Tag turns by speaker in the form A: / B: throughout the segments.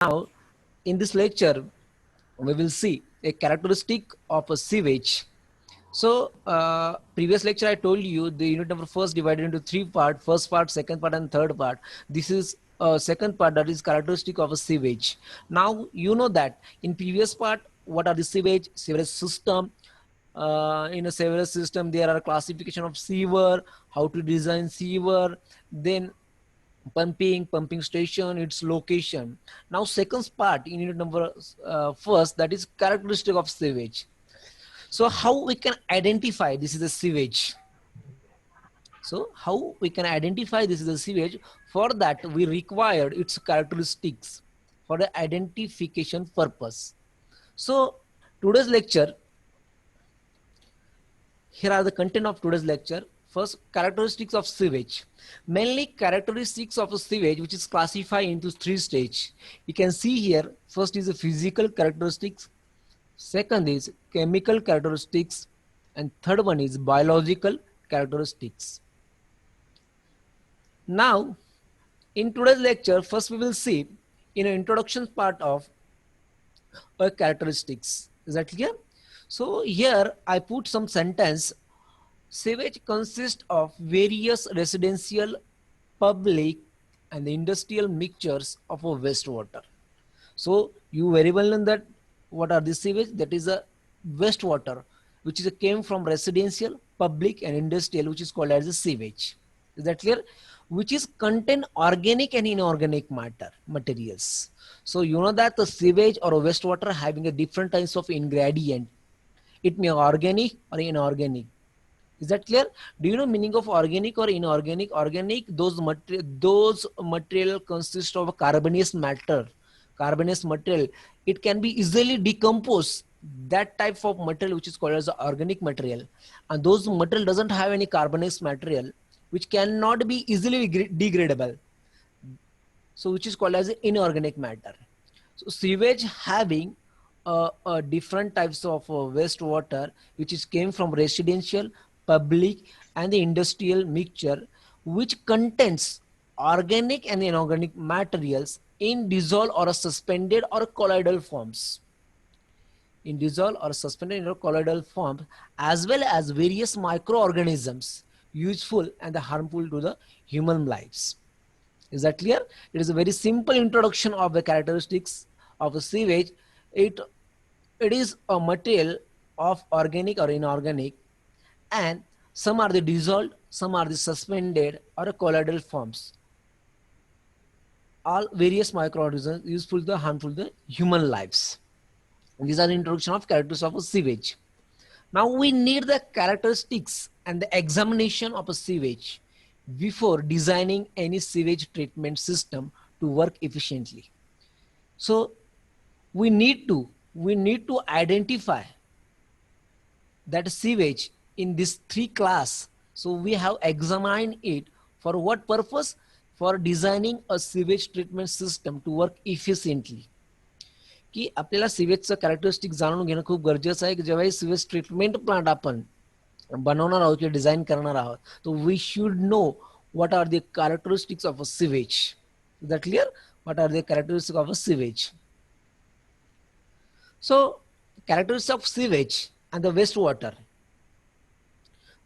A: Now, in this lecture, we will see a characteristic of a sewage. So, previous lecture I told you the unit number first divided into three parts: first part, second part, and third part. This is second part, that is characteristic of a sewage. Now, you know that in previous part, what are the sewage system? In a sewerage system, there are classification of sewer, how to design sewer, then pumping station, its location. Now second part in unit number first, that is characteristic of sewage. So how we can identify this is a sewage? So how we can identify this is a sewage? For that we required its characteristics for the identification purpose. So today's lecture, here are the content of today's lecture. First, characteristics of sewage. Mainly characteristics of a sewage, which is classified into three stages. You can see here, first is the physical characteristics, second is chemical characteristics, and third one is biological characteristics. Now, in today's lecture, first we will see in an introduction part of characteristics. Is that clear? So here I put some sentence. Sewage consists of various residential, public, and industrial mixtures of a wastewater. So you very well know that what are the sewage? That is a wastewater, which is came from residential, public, and industrial, which is called as a sewage. Is that clear? Which is contain organic and inorganic materials. So you know that the sewage or a wastewater having a different types of ingredient. It may be organic or inorganic. Is that clear? Do you know meaning of organic or inorganic? Organic, those material consist of a carbonous matter. Carbonous material. It can be easily decomposed. That type of material which is called as organic material. And those material doesn't have any carbonous material, which cannot be easily degradable. So which is called as inorganic matter. So sewage having different types of wastewater, which is came from residential, public, and the industrial mixture, which contains organic and inorganic materials in dissolved or suspended or colloidal forms. In dissolved or suspended or colloidal forms, as well as various microorganisms useful and harmful to the human lives. Is that clear? It is a very simple introduction of the characteristics of a sewage. It is a material of organic or inorganic, and some are the dissolved, some are the suspended or colloidal forms. All various microorganisms useful to harmful to human lives. And these are the introduction of characteristics of a sewage. Now we need the characteristics and the examination of a sewage before designing any sewage treatment system to work efficiently. So we need to identify that sewage in this three class. So we have examined it for what purpose? For designing a sewage treatment system to work efficiently. की आपल्याला सिवेजचं characteristic जाणून घेणं खूप गरजेचं आहे की जेव्हा sewage treatment plant आपण बनवणार आहोत किंवा डिझाईन करणार आहोत तो we should know what are the characteristics of a sewage. Is that clear? What are the characteristics of a sewage? So characteristics of sewage and the wastewater.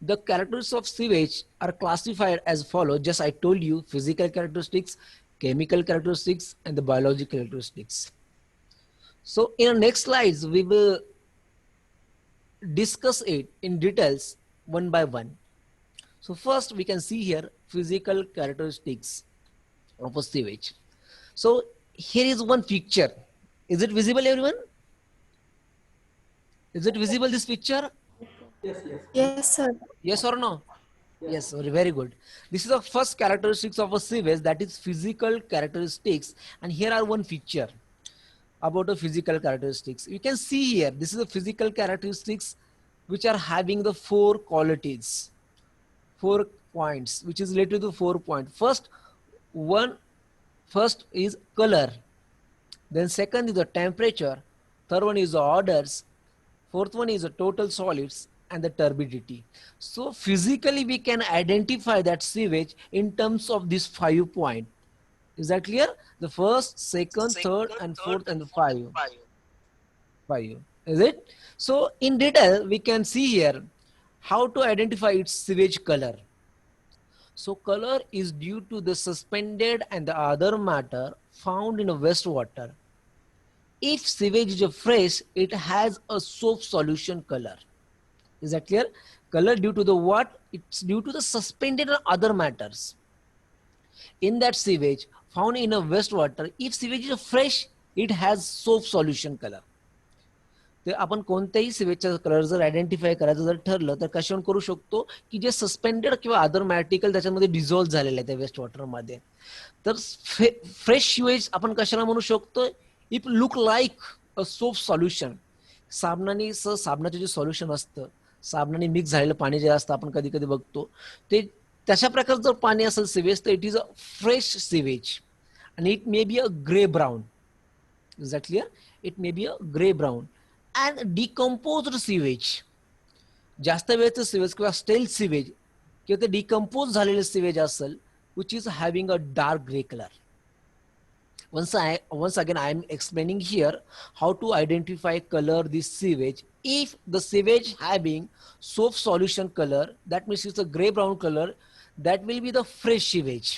A: The characteristics of sewage are classified as follows. Just I told you: physical characteristics, chemical characteristics, and the biological characteristics. So in our next slides, we will discuss it in details one by one. So first we can see here physical characteristics of a sewage. So here is one picture. Is it visible, everyone? Is it visible, this picture?
B: Yes, sir.
A: Yes or no? Yes, very good. This is the first characteristics of a sewage, that is physical characteristics. And here are one picture about the physical characteristics. You can see here, this is the physical characteristics which are having the four qualities, 4 points, which is related to 4 points. First is color, then second is the temperature, third one is the odors, fourth one is the total solids, and the turbidity. So physically we can identify that sewage in terms of these 5 points. Is that clear? The first, second, third, and fourth, and the five. Is it? So in detail, we can see here how to identify its sewage color. So color is due to the suspended and the other matter found in a wastewater. If sewage is fresh, it has a soap solution color. Is that clear? Color due to the what? It's due to the suspended and other matters in that sewage found in a wastewater. If sewage is fresh, it has soap solution color. ते आपण कोणत्याही सिवेजचा colour जर identify करायचं जर ठरलं तर कशावरून करू शकतो की जे सस्पेंडेड किंवा अदर मॅटिकल त्याच्यामध्ये डिझॉल्व्ह झालेले आहे त्या वेस्ट वॉटरमध्ये. तर फ्रेश सिवेज आपण कशाला म्हणू शकतो? If look like a soap solution. साबणाचे जे सोल्युशन असतं, साबणाने मिक्स झालेलं पाणी जे असतं आपण कधी कधी बघतो, ते तशा प्रकारचं जर पाणी असेल सिवेज तर it is a fresh sewage आणि it may be a grey brown. Is that clear? It may be a grey brown. And decomposed sewage, जास्त वेळचं सिवेज किंवा स्टेल सिवेज किंवा ते डिकम्पोज झालेलं सिवेज असेल which is having a dark grey colour. Once again I am explaining here how to identify color this sewage. If the sewage having soap solution color, that means it's a gray brown color, that will be the fresh sewage.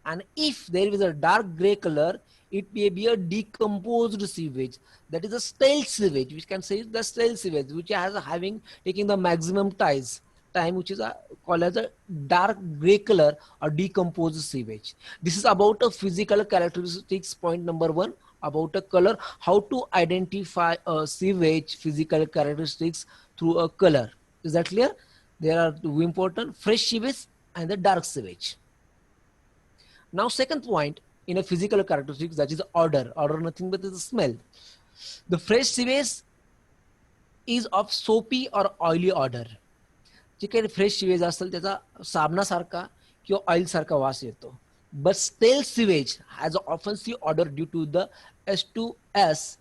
A: And if there is a dark gray color, it may be a decomposed sewage, that is a stale sewage, which can say the stale sewage, which has having taking the maximum time, which is called as a dark gray color or decomposed sewage. This is about a physical characteristics, point number 1, about a color, how to identify a sewage physical characteristics through a color. Is that clear? There are two important: fresh sewage and the dark sewage. Now second point in a physical characteristics, that is odor. Odor nothing but is the smell. The fresh sewage is of soapy or oily odor. जे काही fresh sewage असेल त्याचा साबणासारखा किंवा oil सारखा वास येतो. But stale sewage has a offensive odour due to the H2S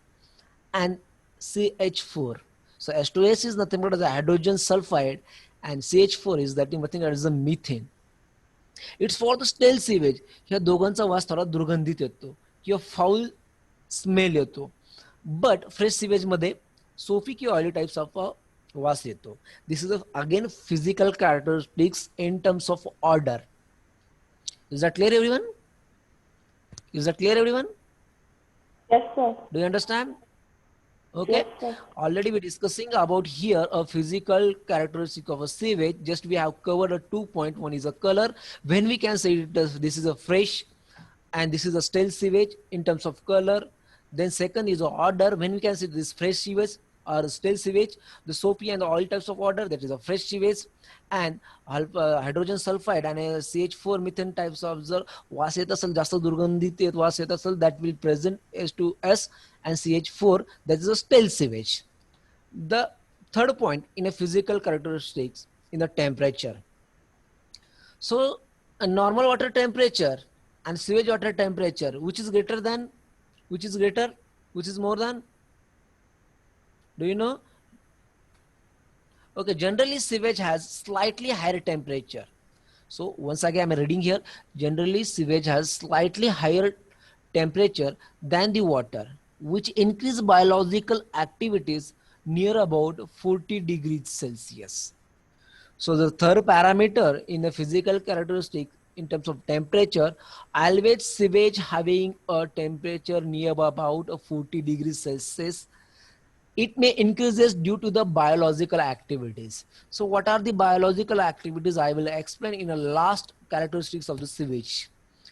A: and CH4. So H2S is nothing but the hydrogen sulfide and CH4 is nothing but the methane. It's for the stale sewage. ह्या दोघांचा वास थोडा दुर्गंधित येतो किंवा foul smell येतो. But fresh sewage मध्ये soapy किंवा ऑइली टाइप्स ऑफ वास येतो. This is again physical characteristics in terms of order. Is that clear everyone? Is that clear everyone?
B: Yes, sir.
A: Do you understand? Okay.
B: Yes, sir.
A: Already we're discussing about here a physical characteristic of a sewage. Just we have covered a 2 point. One is a color. When we can say this is a fresh and this is a stale sewage in terms of color. Then second is a odor. When we can say this fresh sewage or stale sewage, the soapy and the oil types of odor, that is a fresh sewage. And hydrogen sulfide and CH4 methane types of जर वास येत असेल, जास्त दुर्गंधित वास येत असेल, that will present H2S and CH4, that is a stale sewage. The third point in a physical characteristics in the temperature. So a normal water temperature and sewage water temperature, which is greater than, which is greater, which is more than, do you know? Okay, generally sewage has slightly higher temperature. So once again I'm reading here, generally sewage has slightly higher temperature than the water, which increase biological activities near about 40 degrees Celsius. So the third parameter in the physical characteristic in terms of temperature, always sewage having a temperature near about 40 degrees Celsius. It may increases due to the biological activities. So what are the biological activities? I will explain in the last characteristics of the sewage.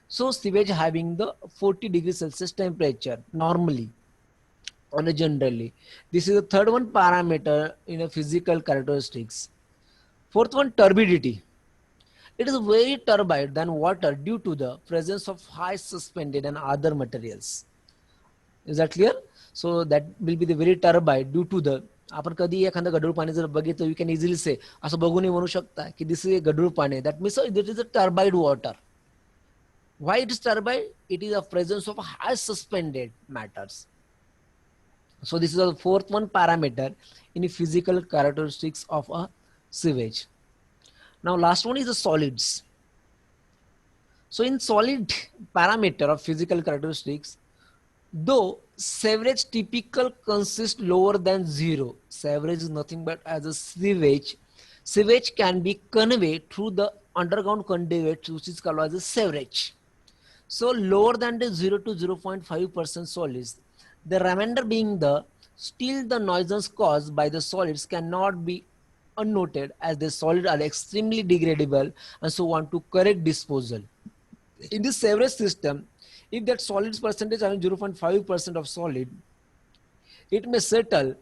A: So sewage having the 40 degrees Celsius temperature normally on a generally. This is the third one parameter in a physical characteristics. Fourth one, turbidity. It is very turbid than water due to the presence of high suspended and other materials. Is that clear? So that will be the very turbid due to the, आपण कधी एखादं गढूळ पाणी जर बघितलं, you can easily say, असं बघूनही म्हणू शकता की this is a गढूळ पाणी. That means it is a turbid water. Why it is turbid? It is a presence of high suspended matters. So this is the fourth one parameter in the physical characteristics of a sewage. Now last one is the solids. So in solid parameter of physical characteristics, though sewerage typical consists lower than zero, sewerage is nothing but as a sewage. Sewage can be conveyed through the underground conduit, which is called as a sewerage. So lower than the 0 to 0.5% solids. The remainder being the still the nuisance caused by the solids cannot be unnoted as the solids are extremely degradable and so want to correct disposal. In this sewerage system, if that solids percentage having 0.5% of solid, it may settle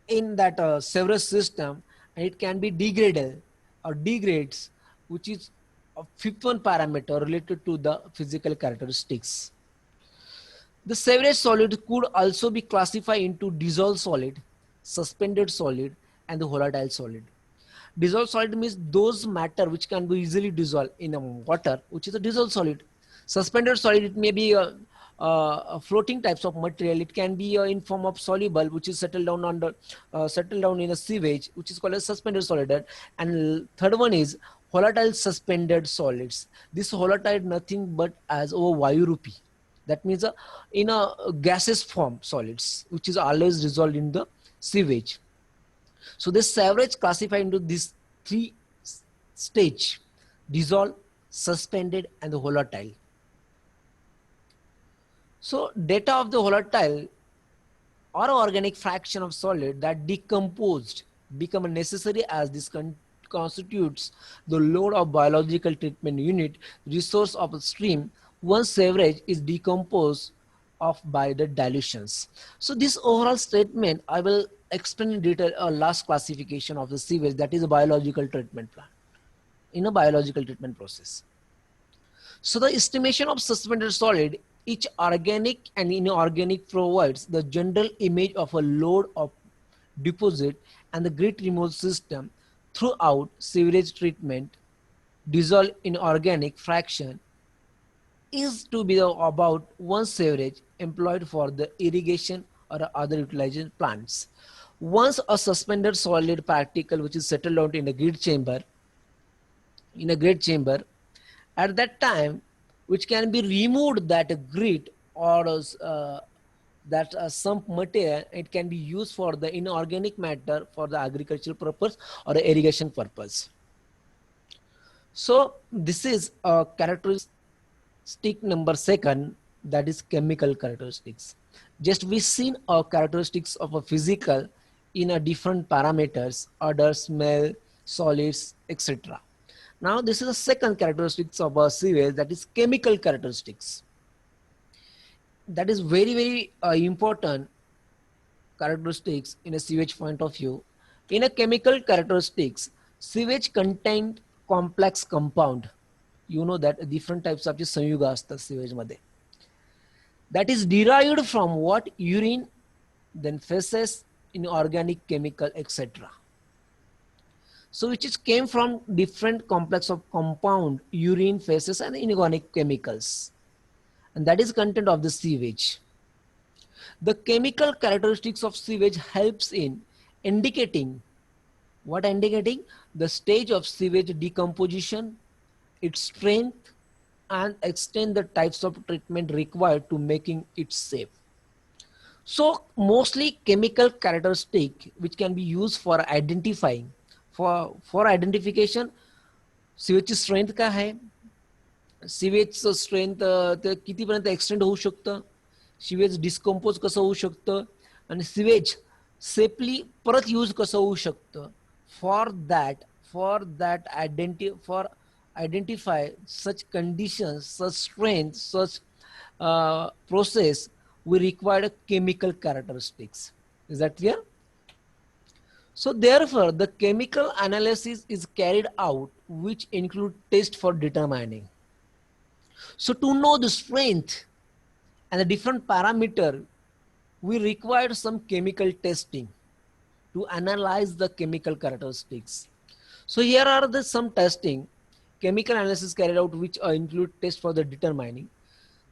A: in that sewerage system and it can be degraded or degrades, which is a fifth one parameter related to the physical characteristics. The sewerage solid could also be classified into dissolved solid, suspended solid, and the volatile solid. Dissolved solid means those matter which can be easily dissolved in a water, which is a dissolved solid. Suspended solid, it may be a floating types of material. It can be in form of soluble, which is settled down in a sewage, which is called a suspended solid. And third one is volatile suspended solids. This volatile nothing but as over Vayurupi. That means in a gaseous form solids, which is always dissolved in the sewage. So this sewerage classified into these three stage: dissolved, suspended, and the volatile. So data of the volatile or organic fraction of solid that decomposed become necessary as this constitutes the load of biological treatment unit resource of a stream once sewerage is decomposed of by the dilutions. So this overall statement I will explain in detail a last classification of the sewage, that is a biological treatment plant in a biological treatment process. So the estimation of suspended solid, each organic and inorganic provides the general image of a load of deposit and the grit removal system throughout sewerage treatment. Dissolved inorganic fraction is to be about one sewerage employed for the irrigation or other utilization plants. Once a suspended solid particle which is settled out in a grid chamber, at that time, which can be removed that grit or that sump material, it can be used for the inorganic matter for the agricultural purpose or the irrigation purpose. So this is a characteristic number second, that is chemical characteristics. Just we seen a characteristics of a physical in a different parameters, odor, smell, solids, etc. Now this is the second characteristics of a sewage, that is chemical characteristics. That is very important characteristics in a sewage point of view. In a chemical characteristics, sewage contain complex compound. You know that different types of संयुगा असतात sewage मध्ये. That is derived from what? Urine, then feces, inorganic chemical, etc. So which is came from different complex of compound, urine, feces, and inorganic chemicals. And that is content of the sewage. The chemical characteristics of sewage helps in indicating, what indicating? The stage of sewage decomposition, its strength, and extend the types of treatment required to making it safe. So mostly chemical characteristic which can be used for identifying, for identification, सीवेजची strength काय आहे, सीवेजचं strength ते कितीपर्यंत extend होऊ शकतं, sewage डिस्कम्पोज कसं होऊ शकतं, आणि सीवेज सेफली परत यूज कसं होऊ शकतं. For that identify such conditions, such strength, such process, we require chemical characteristics. Is that clear? So therefore, the chemical analysis is carried out, which include test for determining. So to know the strength and the different parameter, we require some chemical testing to analyze the chemical characteristics. So here are the some testing, chemical analysis carried out, which include test for the determining.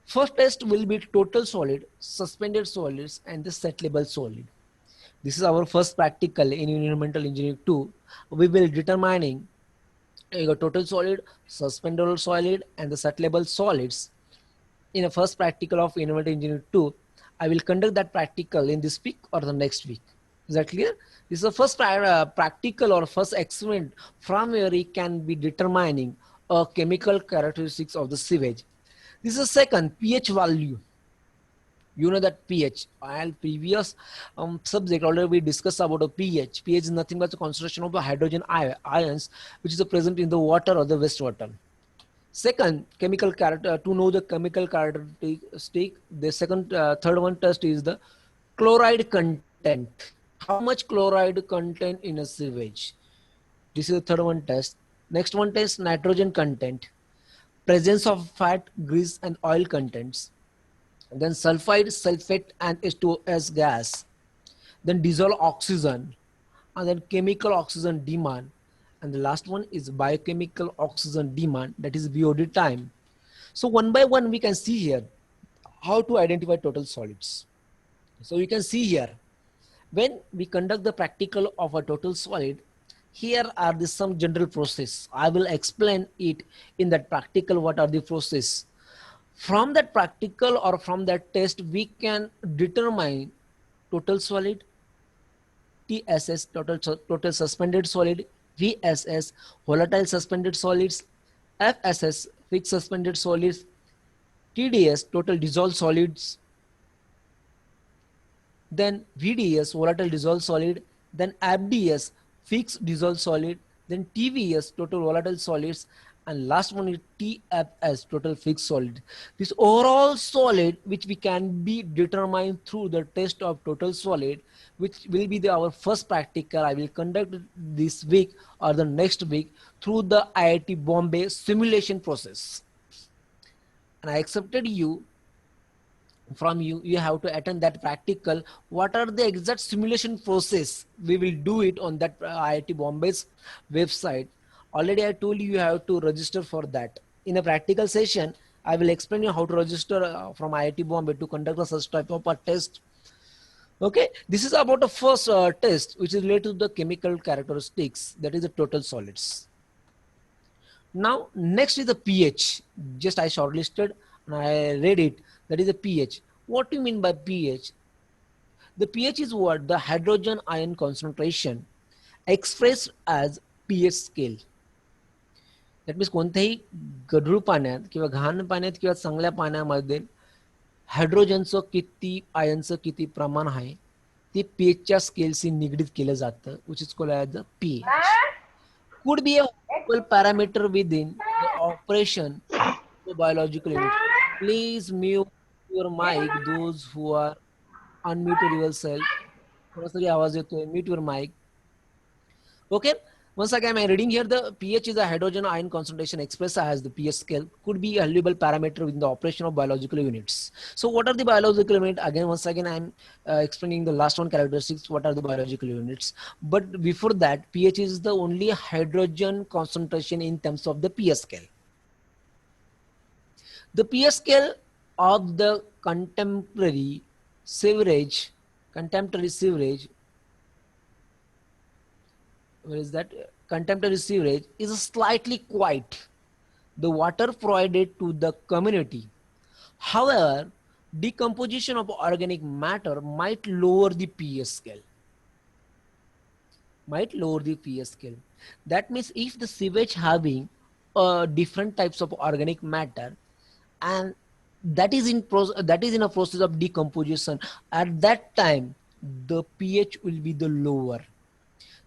A: First test will be total solid, suspended solids, and the settleable solid. This is our first practical in environmental engineering 2. We will determining You got total solid, suspendable solid, and the settlable solids. In the first practical of Innovative Engineering 2, I will conduct that practical in this week or the next week. Is that clear? This is the first practical or first experiment from where we can be determining a chemical characteristics of the sewage. This is the second pH value. You know that pH, and previous subject already we discussed about a pH. pH is nothing but the concentration of the hydrogen ions which is present in the water or the wastewater. Second, chemical character, to know the chemical characteristic, the third one test is the chloride content. How much chloride content in a sewage? This is the third one test. Next one test, nitrogen content, presence of fat, grease, and oil contents. And then sulfide, sulfate, and H2S gas. Then dissolved oxygen, and then chemical oxygen demand. And the last one is biochemical oxygen demand, that is BOD time. So one by one we can see here how to identify total solids. So you can see here when we conduct the practical of a total solid, here are the some general process. I will explain it in that practical what are the process. From that practical or from that test we can determine total solid, TSS, total suspended solid, VSS, volatile suspended solids, FSS, fixed suspended solids, TDS, total dissolved solids, then VDS, volatile dissolved solid, then FDS, fixed dissolved solid, then TVS, total volatile solids, and last one is TFS, total fixed solid. This overall solid which we can be determined through the test of total solid, which will be our first practical. I will conduct this week or the next week through the IIT Bombay simulation process. And I accepted you from you. You have to attend that practical. What are the exact simulation process? We will do it on that IIT Bombay's website. Already I told you have to register for that. In a practical session, I will explain you how to register from IIT Bombay to conduct a such type of a test. Okay, this is about the first test which is related to the chemical characteristics, that is the total solids. Now next is the pH. Just I shortlisted and I read it. That is the pH. What do you mean by pH? The pH is what? The hydrogen ion concentration expressed as pH scale. That means कोणत्याही गढूळ पाण्यात किंवा घाण पाण्यात किंवा चांगल्या पाण्यामध्ये हायड्रोजनचं किती आयनचं किती प्रमाण आहे ते पीएचच्या स्केलशी निगडीत केलं जातं, which is called as the pH. Could be a whole parameter within the operation of the biological unit. Please mute your mic, those who are unmuted yourself. थोड़ा सा आवाज येतोय, mute your mic. Okay. Once again, I'm reading here the pH is a hydrogen ion concentration expressed as the pH scale, could be a valuable parameter within the operation of biological units. So what are the biological units? Again, once again, I'm explaining the last one characteristics, what are the biological units. But before that, pH is the only hydrogen concentration in terms of the pH scale. The pH scale of the contemporary sewerage, where is that? Contemporary sewerage is slightly quiet, the water provided to the community. However, decomposition of organic matter might lower the pH scale. That means if the sewage having different types of organic matter and that is in a process of decomposition, at that time the pH will be the lower.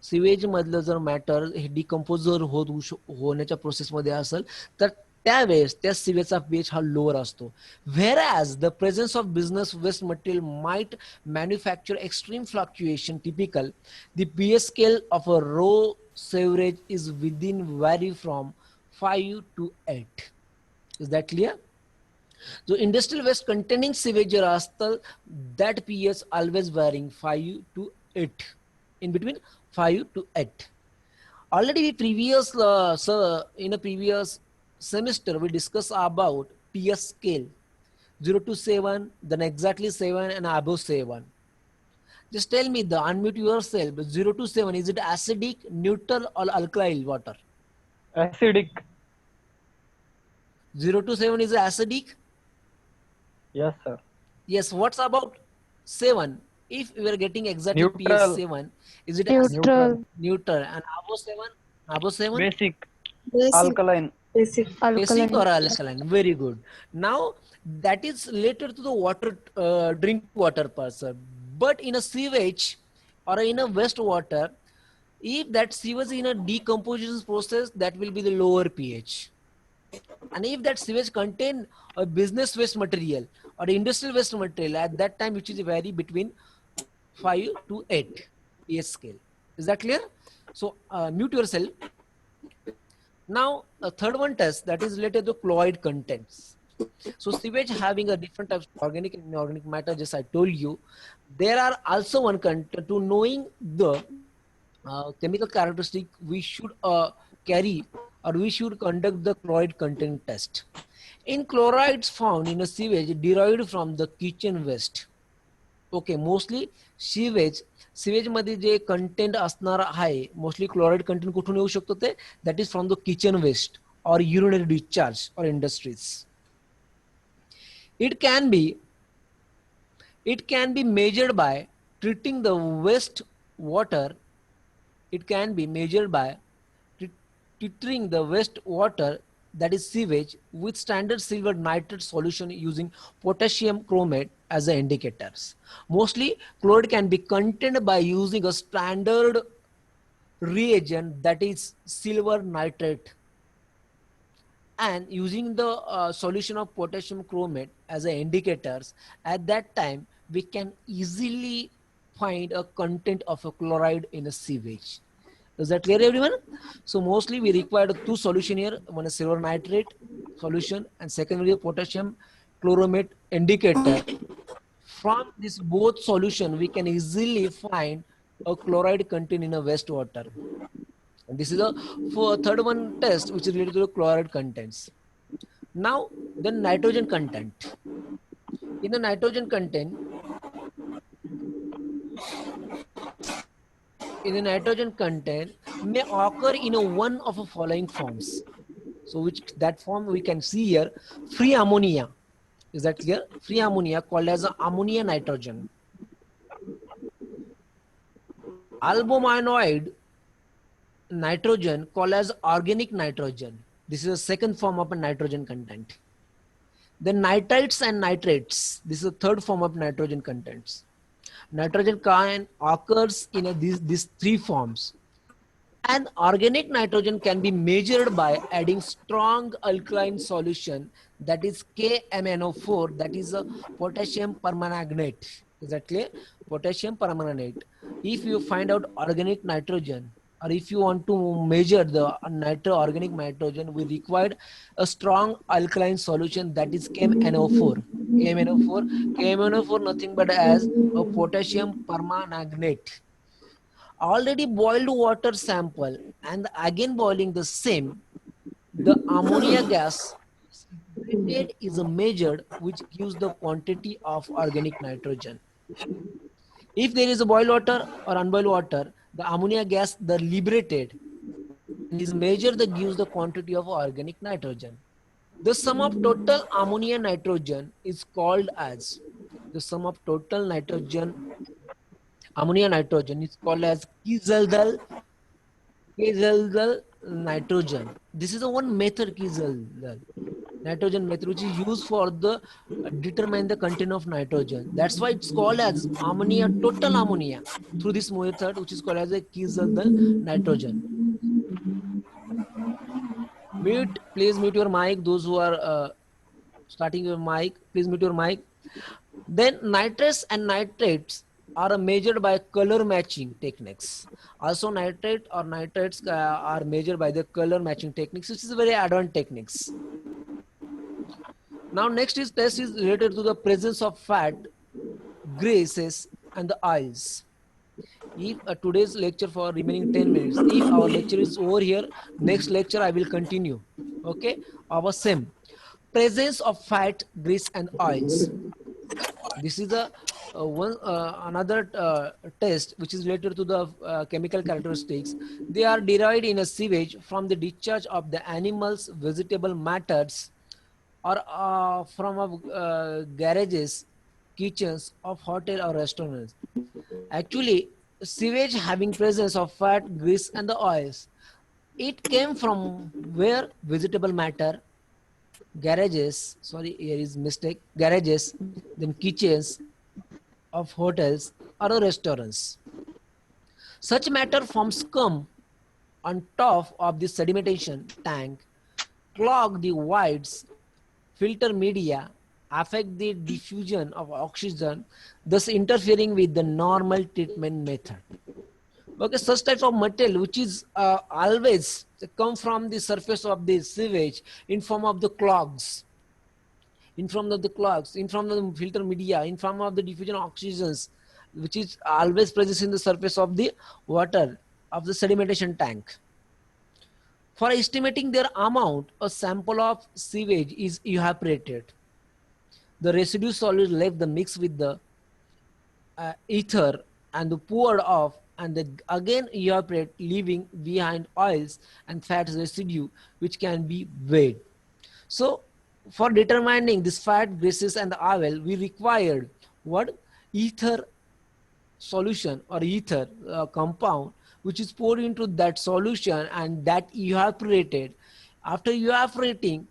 A: Sewage मधलं जर matter हे decompose जर होण्याच्या प्रोसेसमध्ये असेल तर त्यावेळेस त्या सिवेजचा pH हा लोअर असतो. Whereas the presence of business waste material might manufacture extreme fluctuation typical the pH scale of a raw sewerage is within vary from 5 to 8. Is that clear? जो इंडस्ट्रियल वेस्ट कंटेनिंग सिवेज जर असतं that pH always varying 5 to 8, in between 5 to 8. Already in a previous semester we discussed about pH scale 0 to 7, then exactly 7 and above 7. Just tell me, unmute yourself. 0 to 7, is it acidic, neutral or alkyl water?
C: Acidic.
A: 0 to 7 is acidic.
C: Yes, sir.
A: Yes, what's about 7? If we are getting exactly pH
C: Neutral.
A: 7, is it
D: Neutral.
A: neutral? And above 7? Above 7?
C: Basic.
B: Basic.
C: Alkaline.
B: Basic.
A: Basic or
D: Alkaline.
A: alkaline? Very good. Now that is related to the water, drinking water person. But in a sewage or in a wastewater, if that sewage is in a decomposition process, that will be the lower pH. And if that sewage contain a business waste material or industrial waste material, at that time which is vary between 5 to 8 pH scale. Is that clear? So mute yourself. Now a third one test that is related to chloride contents. So sewage having a different types of organic and inorganic matter, just I told you. There are also one content to knowing the chemical characteristic we should carry, or we should conduct the chloride content test. In chlorides found in a sewage derived from the kitchen waste. Okay mostly sewage मध्ये जे content असणार आहे mostly chloride content कुठून येऊ शकतो ते that is from the kitchen waste और urinary discharge or industries. It can be measured by treating the waste water. It can be measured by treating the waste water, that is sewage, with standard silver nitrate solution using potassium chromate as the indicators. Mostly chloride can be contained by using a standard reagent, that is silver nitrate, and using the solution of potassium chromate as the indicators. At that time we can easily find a content of a chloride in a sewage. Is that clear, everyone? So mostly we require two solution here. One is silver nitrate solution and second will be potassium chromate indicator. From this both solution we can easily find a chloride content in a wastewater. And this is a third one test which is related to the chloride contents. Now the nitrogen content. In the nitrogen content, may occur in a one of the following forms. So which that form we can see here: free ammonia. Is that clear? Free ammonia called as ammonia nitrogen. Albuminoid nitrogen called as organic nitrogen. This is a second form of a nitrogen content. Then nitrites and nitrates. This is a third form of nitrogen contents. Nitrogen can occurs in these three forms. And organic nitrogen can be measured by adding strong alkaline solution, that is KMNO4, that is a potassium permanganate. Is that clear? Potassium permanganate. If you find out organic nitrogen, or if you want to measure the organic nitrogen, we require a strong alkaline solution, that is KMNO4. KMNO4 nothing but as a potassium permanganate. Already boiled water sample and again boiling the same, the ammonia gas is measured, which gives the quantity of organic nitrogen. If there is a boiled water or unboiled water, the ammonia gas, the liberated, is measured that gives the quantity of organic nitrogen. The sum of total ammonia nitrogen is called as the sum of total nitrogen, ammonia nitrogen is called as Kieseldal nitrogen. This is the one method, Kieseldal nitrogen method, which is used for the determine the content of nitrogen. That's why it's called as ammonia, total ammonia, through this method, which is called as a Kieseldal nitrogen. Mute, please mute your mic. Those who are starting your mic, please mute your mic. Then nitrates and nitrates are measured by color matching techniques. Also nitrate or nitrates are measured by the color matching techniques, which is very advanced techniques. Now next is test is related to the presence of fat, greases and the oils. If today's lecture for remaining 10 minutes, if our lecture is over here, next lecture I will continue. Okay, our same presence of fat, grease and oils. This is the another test which is related to the chemical characteristics. They are derived in a sewage from the discharge of the animals' vegetable matters or from garages, kitchens of hotel or restaurants. Actually, sewage having presence of fat, grease, and the oils. It came from where vegetable matter, garages. Sorry, here is mistake. Garages, then kitchens of hotels or restaurants. Such matter forms scum on top of the sedimentation tank, clog the voids, filter media, affect the diffusion of oxygen, thus interfering with the normal treatment method. Okay, such types of material which is always come from the surface of the sewage in form of the clogs, in front of the clogs, in front of the filter media, in front of the diffusion of oxygens, which is always present in the surface of the water of the sedimentation tank. For estimating their amount, a sample of sewage is evaporated. The residue solid left the mix with the ether and the poured off and again evaporate, leaving behind oils and fat residue which can be weighed. So for determining this fat, greases and the oil, we required what? Ether solution or ether compound which is poured into that solution and that evaporated. After evaporating,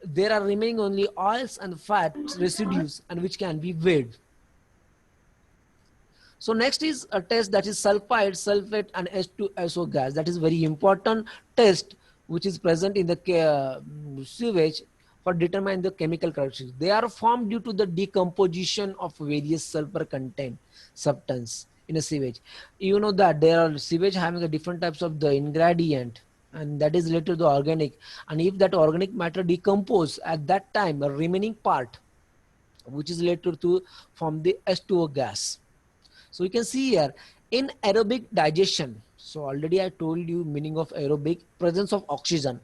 A: there are remaining only oils and fat residues and which can be weighed. So next is a test that is sulfide, sulfate and H2SO gas. That is very important test which is present in the sewage for determining the chemical characteristics. They are formed due to the decomposition of various sulfur content substance in a sewage. You know that there are sewage having a different types of the ingredient and that is related to the organic, and if that organic matter decompose at that time, a remaining part which is related to form the H2O gas. So you can see here in aerobic digestion. So already I told you meaning of aerobic, presence of oxygen,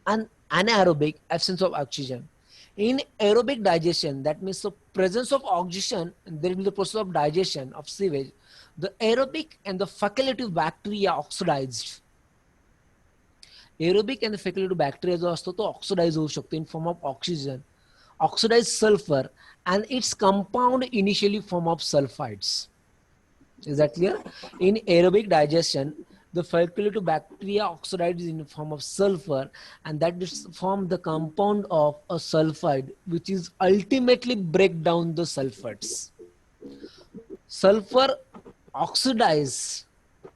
A: and anaerobic, absence of oxygen. In aerobic digestion, that means the presence of oxygen, and there will be the process of digestion of sewage. The aerobic and the facultative bacteria oxidized. Aerobic and the facultative bacteria जो असतो तो oxidize होऊ शकतो in form of oxygen, oxidized sulfur, and its compound initially form of sulfides. Is that clear? In aerobic digestion, the facultative bacteria oxidizes in the form of sulfur, and that is form the compound of a sulfide, which is ultimately break down the sulfates. Sulfur oxidize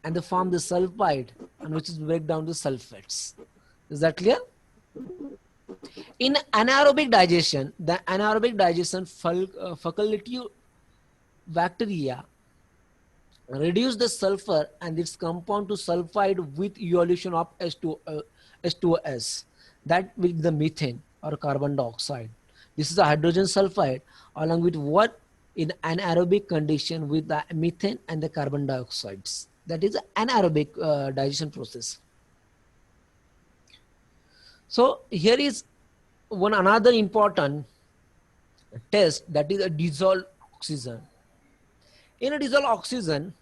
A: and they form the sulfide, and which is break down the sulfates. Is that clear? In anaerobic digestion, the anaerobic digestion facultative bacteria reduce the sulfur and its compound to sulfide with evolution of H2S. That will be the methane or carbon dioxide. This is a hydrogen sulfide along with what in anaerobic condition with the methane and the carbon dioxides. That is an anaerobic digestion process. So here is one another important test, that is a dissolved oxygen. In a dissolved oxygen,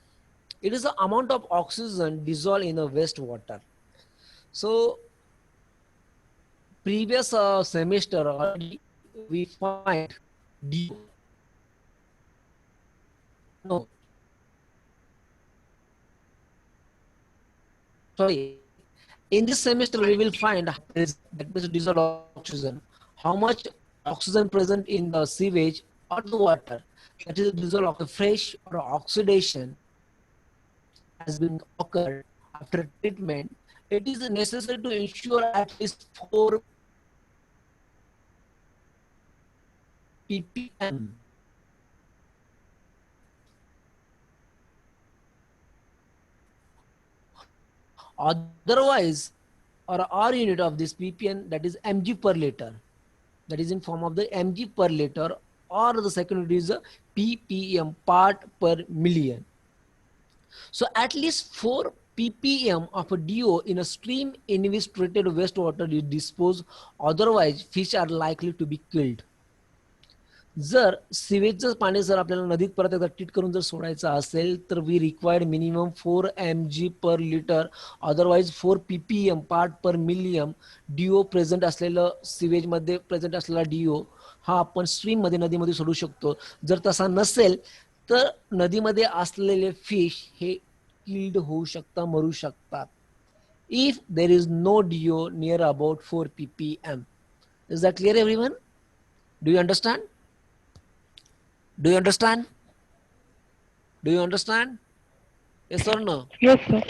A: it is the amount of oxygen dissolved in a wastewater. So previous semester already we find DO. No. Sorry. In this semester we will find that is dissolved oxygen. How much oxygen present in the sewage or the water. That is dissolved of the fresh or oxidation has been occurred after treatment. It is necessary to ensure at least 4 ppm otherwise, or R unit of this ppm, that is mg per liter, that is in form of the mg per liter, or the second is a ppm, part per million. So at least 4 ppm of a DO in a stream in which treated wastewater is disposed, otherwise fish are likely to be killed. जर सिवेजचं पाणी जर आपल्याला नदीत परत एकदा treat करून जर सोडायचं असेल तर we required minimum 4 mg per litre, otherwise 4 ppm part per million do present असलेलं सिवेजमध्ये प्रेझेंट असलेला डीओ हा आपण स्ट्रीममध्ये नदीमध्ये सोडू शकतो. जर तसा नसेल तर नदीमध्ये असलेले फिश हे किल्ड होऊ शकतात, मरू शकतात. If there is no DO near about 4 ppm. Is that clear everyone? Do you understand? Do you understand? Do you understand? Yes or no?
B: Yes, sir.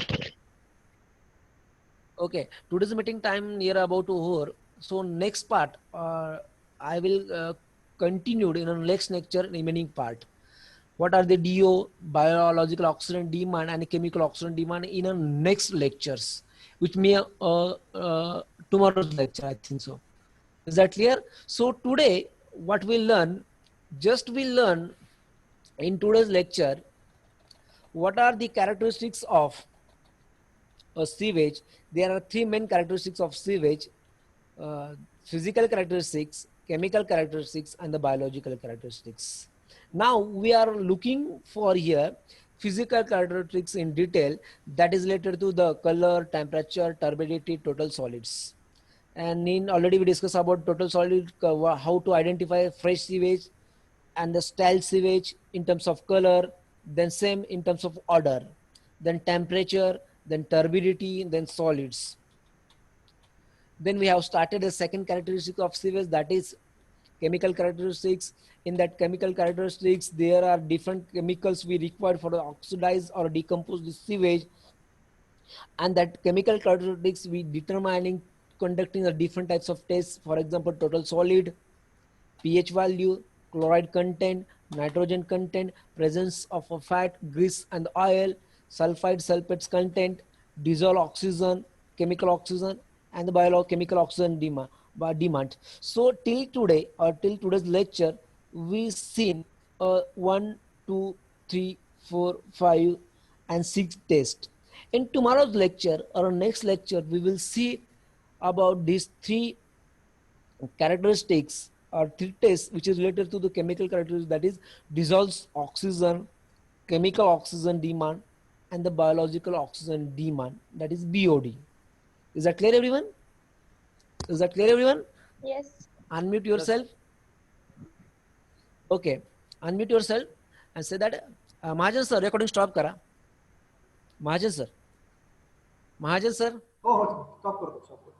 A: Okay. Today's meeting time near about to over. So next part, I will continue in the next lecture remaining part. What are the DO, biological oxidant demand and chemical oxidant demand in the next lectures, which may tomorrow's lecture, I think so. Is that clear? So today, what we learn, just we learn in today's lecture, what are the characteristics of a sewage? There are three main characteristics of sewage: physical characteristics, chemical characteristics, and the biological characteristics. Now we are looking for here physical characteristics in detail, that is related to the color, temperature, turbidity, total solids. And in already we discussed about total solid, how to identify fresh sewage and the stale sewage in terms of color, then same in terms of odor, then temperature, then turbidity, then solids. Then we have started a second characteristic of sewage, that is chemical characteristics. In that chemical characteristics, there are different chemicals we require for the oxidize or decompose the sewage, and that chemical characteristics we determining conducting the different types of tests. For example, total solid, pH value, chloride content, nitrogen content, presence of a fat, grease and oil, sulfide, sulfates content, dissolved oxygen, chemical oxygen, and the biochemical oxygen demand. So till today or till today's lecture, we seen 1, 2, 3, 4, 5, and 6 tests. In tomorrow's lecture or next lecture, we will see about these three characteristics or three tests which is related to the chemical characteristics, that is dissolves oxygen, chemical oxygen demand, and the biological oxygen demand, that is BOD. Is that clear everyone? Is that clear everyone?
B: Yes.
A: Unmute yourself. Okay, unmute yourself and say that Mahajan sir, recording stop kara. Mahajan sir. Mahajan sir.
D: हो हो stop करतो